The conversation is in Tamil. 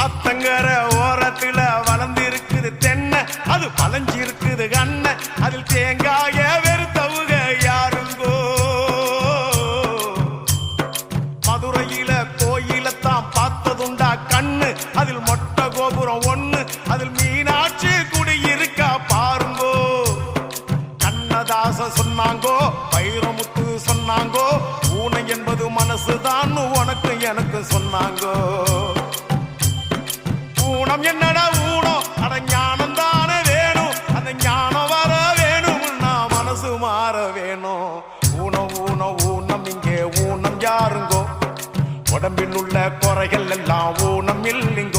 ஆத்தங்கர ஓரத்துல வளர்ந்து இருக்குது தென்னை, அது பழஞ்சி இருக்குது கண்ண, அதில் தேங்காய வெறுத்தவுக யாருங்கோ. மதுரையில கோயிலத்தான் பார்த்ததுண்டா கண்ணு, அதில் மொட்டை கோபுரம் ஒண்ணு, அதில் மீனாட்சி குடியிருக்கா பாருங்கோ. கண்ணதாச சொன்னாங்கோ, வைரமுத்து சொன்னாங்கோ, ஊனை என்பது மனசுதான் உனக்கு எனக்கு சொன்னாங்கோ. ஊனம் என்னடா ஊனம், அட ஞானம் தானே வேணும், அந்த ஞானம் வர வேணும், நான் மனசு மாற வேணும். ஊனம் ஊனம் ஊனம் இங்கே ஊனம் யாருங்கோ, உடம்பில் உள்ள குறைகள் எல்லாம் ஊனம் இல்லைங்க.